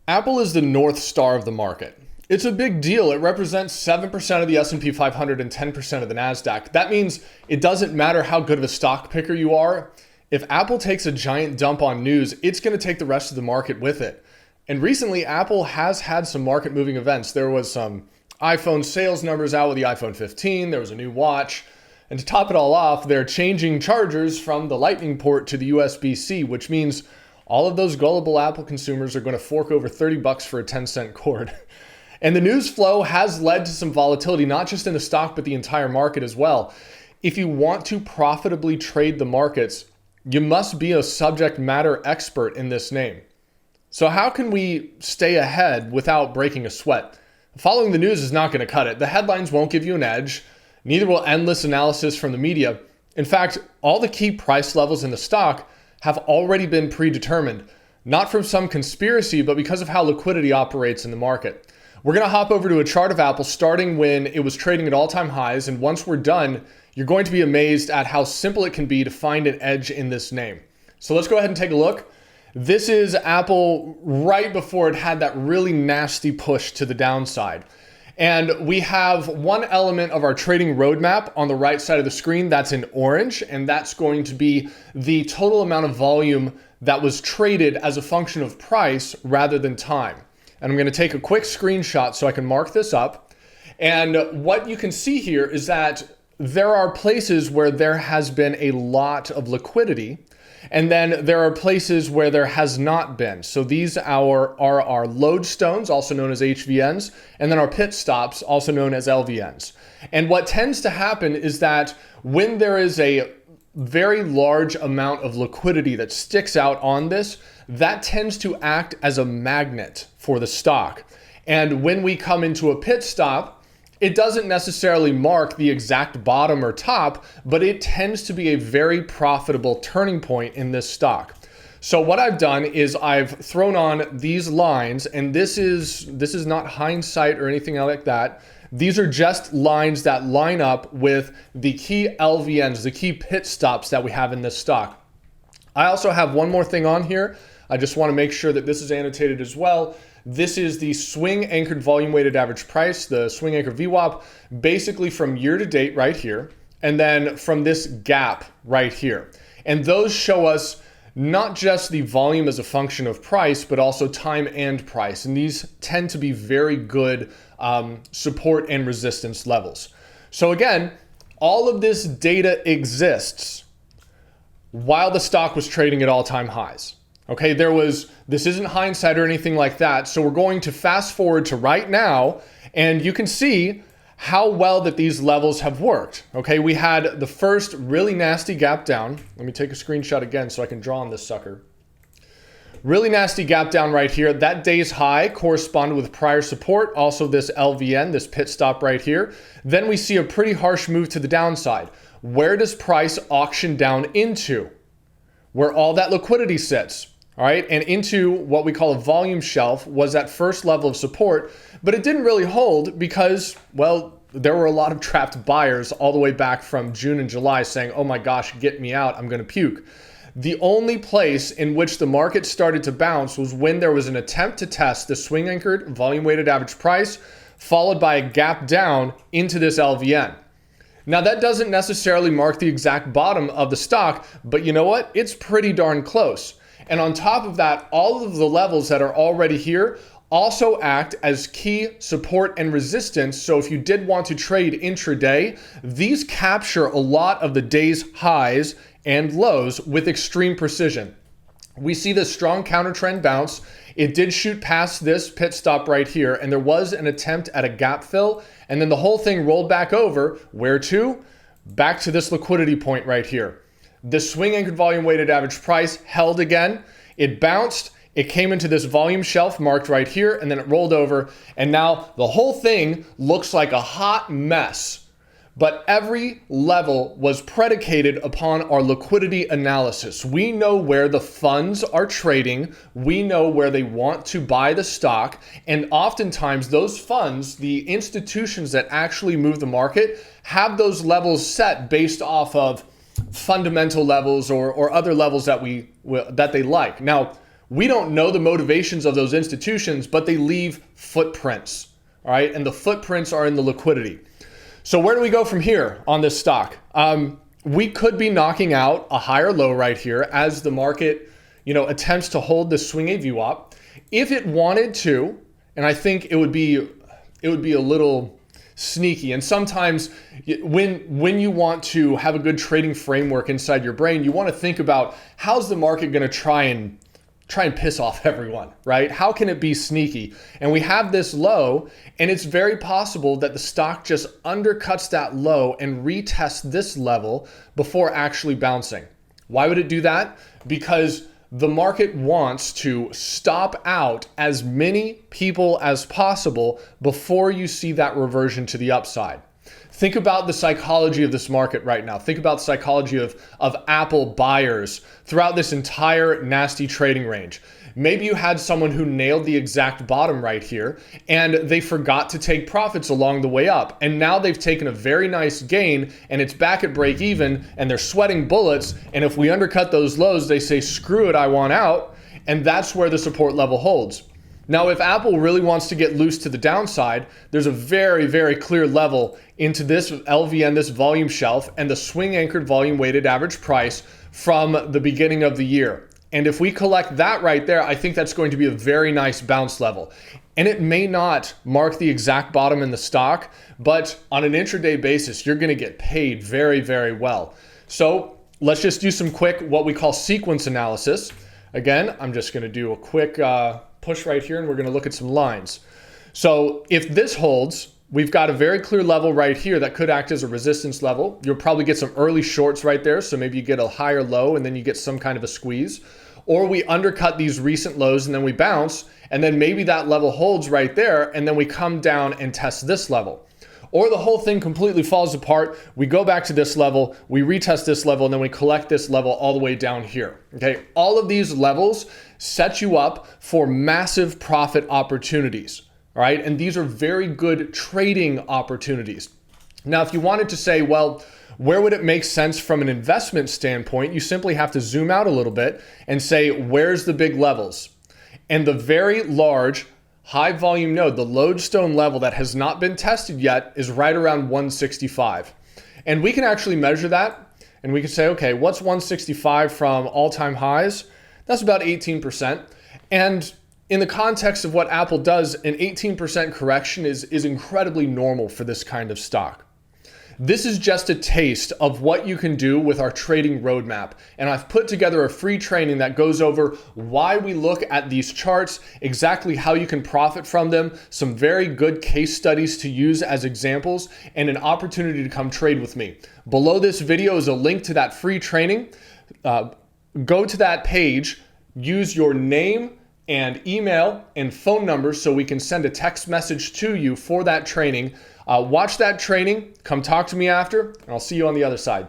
Apple is the North Star of the market. It's a big deal. It represents 7% of the S&P 500 and 10% of the NASDAQ. That means it doesn't matter how good of a stock picker you are. If Apple takes a giant dump on news, it's going to take the rest of the market with it. And recently, Apple has had some market-moving events. There was some iPhone sales numbers out with the iPhone 15. There was a new watch. And to top it all off, they're changing chargers from the Lightning port to the USB-C, which means all of those gullible Apple consumers are going to fork over $30 for a 10-cent cord. And the news flow has led to some volatility, not just in the stock, but the entire market as well. If you want to profitably trade the markets, you must be a subject matter expert in this name. So how can we stay ahead without breaking a sweat? Following the news is not going to cut it. The headlines won't give you an edge. Neither will endless analysis from the media. In fact, all the key price levels in the stock have already been predetermined, not from some conspiracy, but because of how liquidity operates in the market. We're going to hop over to a chart of Apple starting when it was trading at all-time highs, and once we're done, you're going to be amazed at how simple it can be to find an edge in this name. So let's go ahead and take a look. This is Apple right before it had that really nasty push to the downside. And we have one element of our trading roadmap on the right side of the screen that's in orange, and that's going to be the total amount of volume that was traded as a function of price rather than time. And I'm going to take a quick screenshot so I can mark this up. And what you can see here is that there are places where there has been a lot of liquidity, and then there are places where there has not been. So these are our lodestones, also known as HVNs, and then our pit stops, also known as LVNs. And what tends to happen is that when there is a very large amount of liquidity that sticks out on this, that tends to act as a magnet for the stock. And when we come into a pit stop, it doesn't necessarily mark the exact bottom or top, but it tends to be a very profitable turning point in this stock. So what I've done is I've thrown on these lines, and this is not hindsight or anything like that. These are just lines that line up with the key LVNs, the key pit stops that we have in this stock. I also have one more thing on here. I just want to make sure that this is annotated as well. This is the swing anchored volume weighted average price, the swing anchor VWAP, basically from year to date right here, and then from this gap right here. And those show us not just the volume as a function of price, but also time and price. And these tend to be very good support and resistance levels. So again, all of this data exists while the stock was trading at all-time highs. Okay, this isn't hindsight or anything like that. So we're going to fast forward to right now, and you can see how well that these levels have worked. Okay, we had the first really nasty gap down. Let me take a screenshot again so I can draw on this sucker. Really nasty gap down right here. That day's high corresponded with prior support, also this LVN, this pit stop right here. Then we see a pretty harsh move to the downside. Where does price auction down into? Where all that liquidity sits. All right, and into what we call a volume shelf was that first level of support, but it didn't really hold because, well, there were a lot of trapped buyers all the way back from June and July saying, oh my gosh, get me out, I'm gonna puke. The only place in which the market started to bounce was when there was an attempt to test the swing anchored volume weighted average price, followed by a gap down into this LVN. Now that doesn't necessarily mark the exact bottom of the stock, but you know what? It's pretty darn close. And on top of that, all of the levels that are already here also act as key support and resistance. So if you did want to trade intraday, these capture a lot of the day's highs and lows with extreme precision. We see this strong counter trend bounce. It did shoot past this pit stop right here, and there was an attempt at a gap fill, and then the whole thing rolled back over. Where to? Back to this liquidity point right here. The swing anchored volume weighted average price held again. It bounced. It came into this volume shelf marked right here, and then it rolled over. And now the whole thing looks like a hot mess. But every level was predicated upon our liquidity analysis. We know where the funds are trading. We know where they want to buy the stock. And oftentimes those funds, the institutions that actually move the market, have those levels set based off of fundamental levels or other levels that they like. Now, We don't know the motivations of those institutions, but they leave footprints, all right? And the footprints are in the liquidity. So where do we go from here on this stock? We could be knocking out a higher low right here as the market, attempts to hold the swing A VWAP. If it wanted to, and I think it would be a little sneaky. And sometimes when you want to have a good trading framework inside your brain, you want to think about how's the market going to try and piss off everyone, right? How can it be sneaky? And we have this low, and it's very possible that the stock just undercuts that low and retests this level before actually bouncing. Why would it do that? Because the market wants to stop out as many people as possible before you see that reversion to the upside. Think about the psychology of this market right now. Think about the psychology of Apple buyers throughout this entire nasty trading range. Maybe you had someone who nailed the exact bottom right here and they forgot to take profits along the way up. And now they've taken a very nice gain and it's back at break even and they're sweating bullets. And if we undercut those lows, they say, screw it, I want out. And that's where the support level holds. Now, if Apple really wants to get loose to the downside, there's a very, very clear level into this LVN, this volume shelf, and the swing anchored volume weighted average price from the beginning of the year. And if we collect that right there, I think that's going to be a very nice bounce level. And it may not mark the exact bottom in the stock, but on an intraday basis, you're going to get paid very, very well. So let's just do some quick, what we call sequence analysis. Again, I'm just going to do a quick push right here and we're going to look at some lines. So if this holds, we've got a very clear level right here that could act as a resistance level. You'll probably get some early shorts right there. So maybe you get a higher low and then you get some kind of a squeeze. Or we undercut these recent lows and then we bounce and then maybe that level holds right there and then we come down and test this level. Or the whole thing completely falls apart. We go back to this level, we retest this level, and then we collect this level all the way down here. Okay, all of these levels set you up for massive profit opportunities. All right, and these are very good trading opportunities. Now, if you wanted to say, well, where would it make sense from an investment standpoint? You simply have to zoom out a little bit and say, where's the big levels? And the very large high volume node, the lodestone level that has not been tested yet, is right around 165. And we can actually measure that and we can say, okay, what's 165 from all-time highs? That's about 18%. And in the context of what Apple does, an 18% correction is incredibly normal for this kind of stock. This is just a taste of what you can do with our trading roadmap. And I've put together a free training that goes over why we look at these charts, exactly how you can profit from them, some very good case studies to use as examples, and an opportunity to come trade with me. Below this video is a link to that free training. Go to that page, use your name and email and phone number so we can send a text message to you for that training. Watch that training, come talk to me after, and I'll see you on the other side.